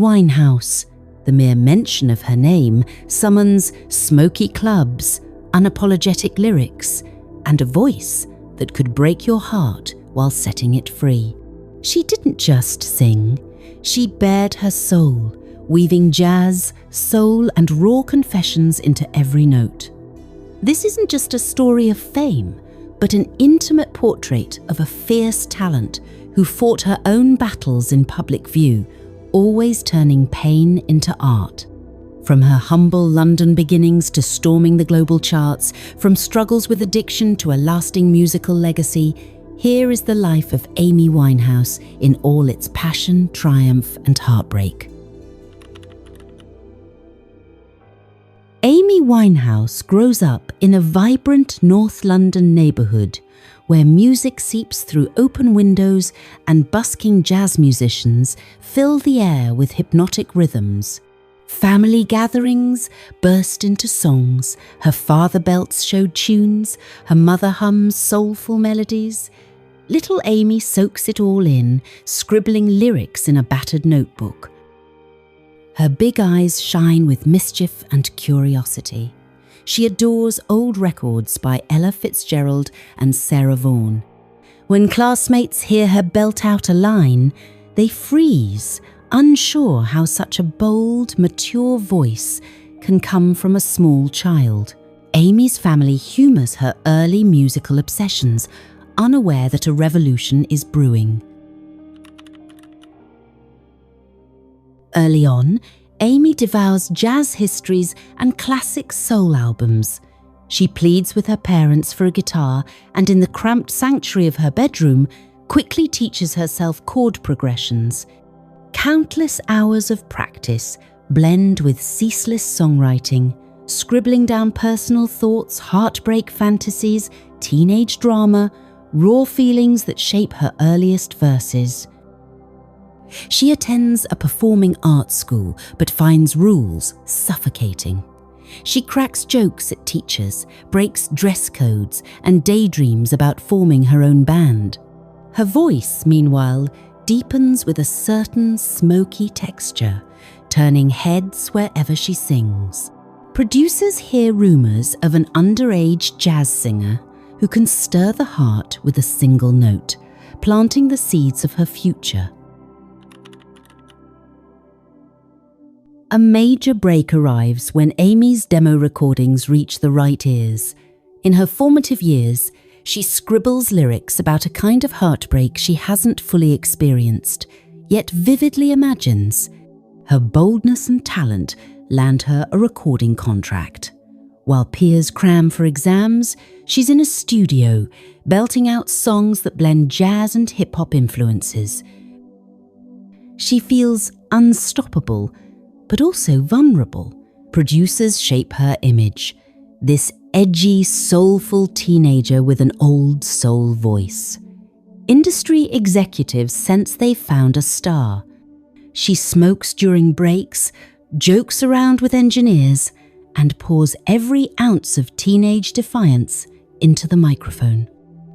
Winehouse. The mere mention of her name summons smoky clubs, unapologetic lyrics, and a voice that could break your heart while setting it free. She didn't just sing, she bared her soul, weaving jazz, soul, and raw confessions into every note. This isn't just a story of fame, but an intimate portrait of a fierce talent who fought her own battles in public view, always turning pain into art. From her humble London beginnings to storming the global charts, from struggles with addiction to a lasting musical legacy, here is the life of Amy Winehouse in all its passion, triumph, and heartbreak. Amy Winehouse grows up in a vibrant North London neighbourhood where music seeps through open windows and busking jazz musicians fill the air with hypnotic rhythms. Family gatherings burst into songs, her father belts showed tunes, her mother hums soulful melodies. Little Amy soaks it all in, scribbling lyrics in a battered notebook. Her big eyes shine with mischief and curiosity. She adores old records by Ella Fitzgerald and Sarah Vaughan. When classmates hear her belt out a line, they freeze, unsure how such a bold, mature voice can come from a small child. Amy's family humours her early musical obsessions, unaware that a revolution is brewing. Early on, Amy devours jazz histories and classic soul albums. She pleads with her parents for a guitar and in the cramped sanctuary of her bedroom, quickly teaches herself chord progressions. Countless hours of practice blend with ceaseless songwriting, scribbling down personal thoughts, heartbreak fantasies, teenage drama, raw feelings that shape her earliest verses. She attends a performing arts school but finds rules suffocating. She cracks jokes at teachers, breaks dress codes, and daydreams about forming her own band. Her voice, meanwhile, deepens with a certain smoky texture, turning heads wherever she sings. Producers hear rumours of an underage jazz singer who can stir the heart with a single note, planting the seeds of her future. A major break arrives when Amy's demo recordings reach the right ears. In her formative years, she scribbles lyrics about a kind of heartbreak she hasn't fully experienced, yet vividly imagines. Her boldness and talent land her a recording contract. While peers cram for exams, she's in a studio, belting out songs that blend jazz and hip-hop influences. She feels unstoppable, but also vulnerable. Producers shape her image, this edgy, soulful teenager with an old soul voice. Industry executives sense they've found a star. She smokes during breaks, jokes around with engineers, and pours every ounce of teenage defiance into the microphone.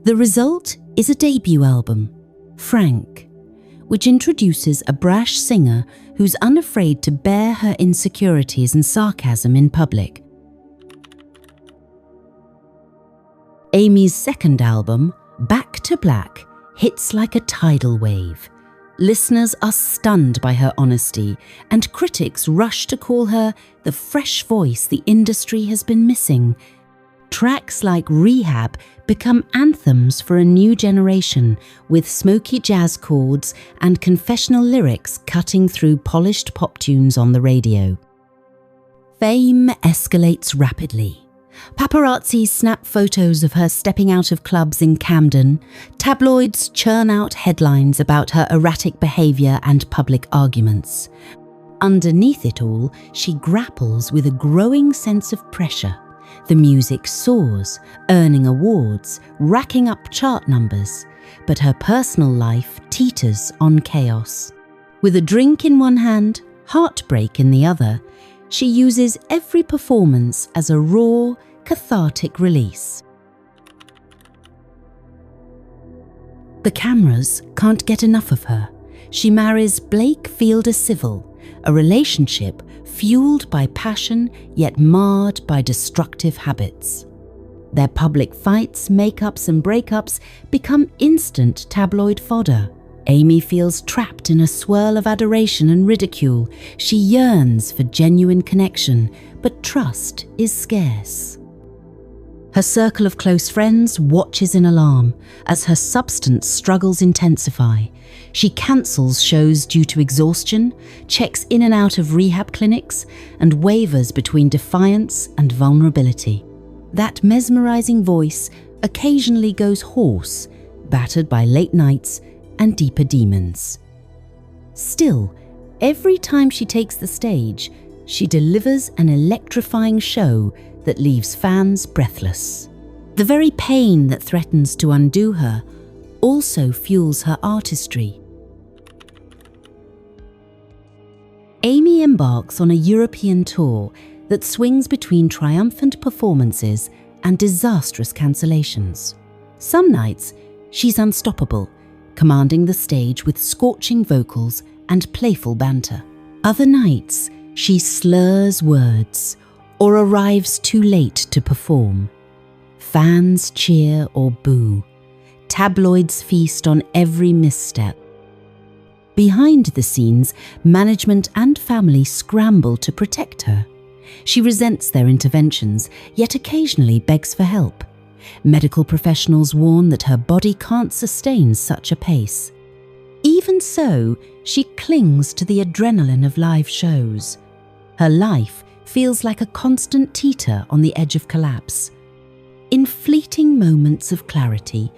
The result is a debut album, Frank, which introduces a brash singer who's unafraid to bare her insecurities and sarcasm in public. Amy's second album, Back to Black, hits like a tidal wave. Listeners are stunned by her honesty, and critics rush to call her the fresh voice the industry has been missing. Tracks like Rehab become anthems for a new generation, with smoky jazz chords and confessional lyrics cutting through polished pop tunes on the radio. Fame escalates rapidly. Paparazzi snap photos of her stepping out of clubs in Camden. Tabloids churn out headlines about her erratic behaviour and public arguments. Underneath it all, she grapples with a growing sense of pressure. The music soars, earning awards, racking up chart numbers, but her personal life teeters on chaos. With a drink in one hand, heartbreak in the other, she uses every performance as a raw, cathartic release. The cameras can't get enough of her. She marries Blake Fielder Civil, a relationship fueled by passion yet marred by destructive habits. Their public fights, makeups and breakups become instant tabloid fodder. Amy feels trapped in a swirl of adoration and ridicule. She yearns for genuine connection, but trust is scarce. Her circle of close friends watches in alarm as her substance struggles intensify. She cancels shows due to exhaustion, checks in and out of rehab clinics, and wavers between defiance and vulnerability. That mesmerizing voice occasionally goes hoarse, battered by late nights and deeper demons. Still, every time she takes the stage, she delivers an electrifying show that leaves fans breathless. The very pain that threatens to undo her also fuels her artistry. Amy embarks on a European tour that swings between triumphant performances and disastrous cancellations. Some nights, she's unstoppable, commanding the stage with scorching vocals and playful banter. Other nights, she slurs words or arrives too late to perform. Fans cheer or boo. Tabloids feast on every misstep. Behind the scenes, management and family scramble to protect her. She resents their interventions, yet occasionally begs for help. Medical professionals warn that her body can't sustain such a pace. Even so, she clings to the adrenaline of live shows. Her life feels like a constant teeter on the edge of collapse. In fleeting moments of clarity,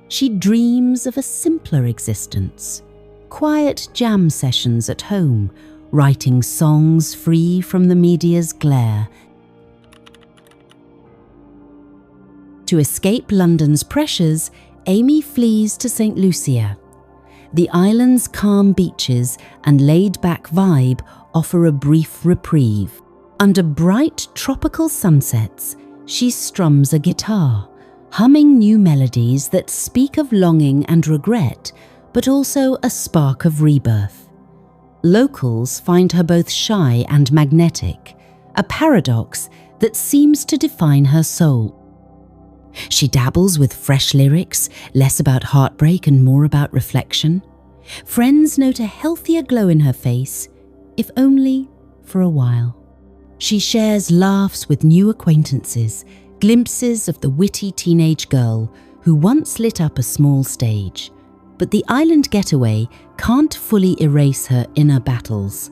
she dreams of a simpler existence. Quiet jam sessions at home, writing songs free from the media's glare. To escape London's pressures, Amy flees to St. Lucia. The island's calm beaches and laid-back vibe offer a brief reprieve. Under bright tropical sunsets, she strums a guitar, humming new melodies that speak of longing and regret, but also a spark of rebirth. Locals find her both shy and magnetic, a paradox that seems to define her soul. She dabbles with fresh lyrics, less about heartbreak and more about reflection. Friends note a healthier glow in her face, if only for a while. She shares laughs with new acquaintances, glimpses of the witty teenage girl who once lit up a small stage. But the island getaway can't fully erase her inner battles.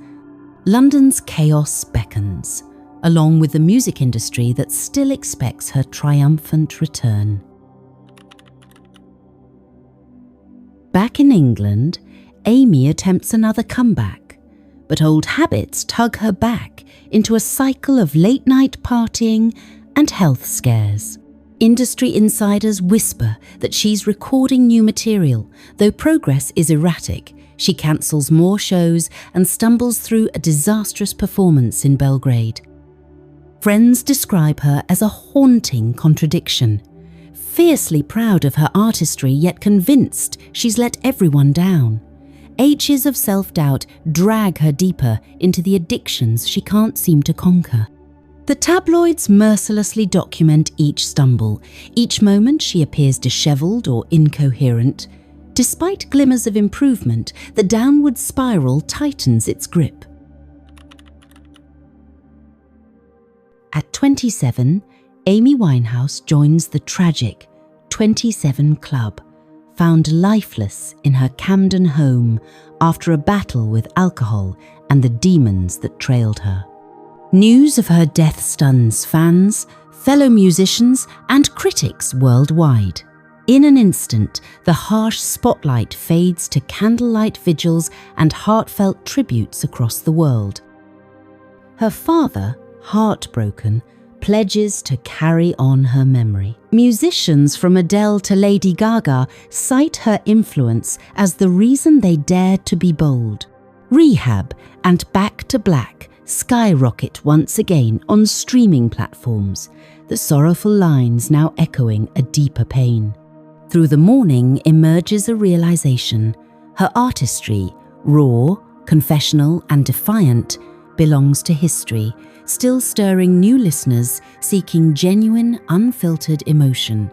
London's chaos beckons, along with the music industry that still expects her triumphant return. Back in England, Amy attempts another comeback, but old habits tug her back into a cycle of late-night partying and health scares. Industry insiders whisper that she's recording new material, though progress is erratic. She cancels more shows and stumbles through a disastrous performance in Belgrade. Friends describe her as a haunting contradiction, fiercely proud of her artistry yet convinced she's let everyone down. Ages of self-doubt drag her deeper into the addictions she can't seem to conquer. The tabloids mercilessly document each stumble. Each moment she appears dishevelled or incoherent. Despite glimmers of improvement, the downward spiral tightens its grip. At 27, Amy Winehouse joins the tragic 27 Club, found lifeless in her Camden home after a battle with alcohol and the demons that trailed her. News of her death stuns fans, fellow musicians, and critics worldwide. In an instant, the harsh spotlight fades to candlelight vigils and heartfelt tributes across the world. Her father, heartbroken, pledges to carry on her memory. Musicians from Adele to Lady Gaga cite her influence as the reason they dared to be bold. Rehab and Back to Black skyrocket once again on streaming platforms, the sorrowful lines now echoing a deeper pain. Through the mourning emerges a realization: her artistry, raw, confessional and defiant, belongs to history, still stirring new listeners seeking genuine, unfiltered emotion.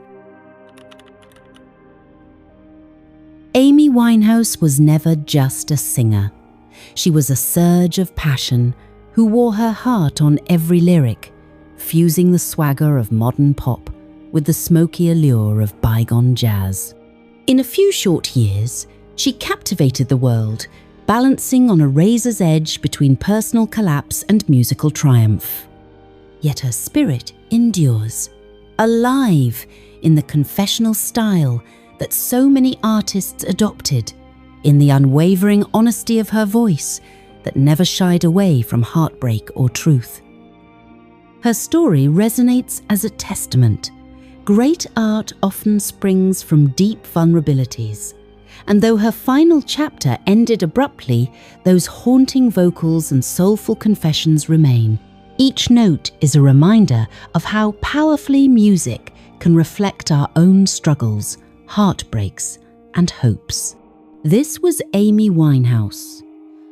Amy Winehouse was never just a singer. She was a surge of passion who wore her heart on every lyric, fusing the swagger of modern pop with the smoky allure of bygone jazz. In a few short years, she captivated the world, balancing on a razor's edge between personal collapse and musical triumph. Yet her spirit endures, alive in the confessional style that so many artists adopted, in the unwavering honesty of her voice that never shied away from heartbreak or truth. Her story resonates as a testament. Great art often springs from deep vulnerabilities, and though her final chapter ended abruptly, those haunting vocals and soulful confessions remain. Each note is a reminder of how powerfully music can reflect our own struggles, heartbreaks, and hopes. This was Amy Winehouse,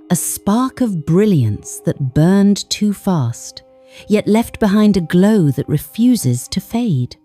a spark of brilliance that burned too fast, yet left behind a glow that refuses to fade.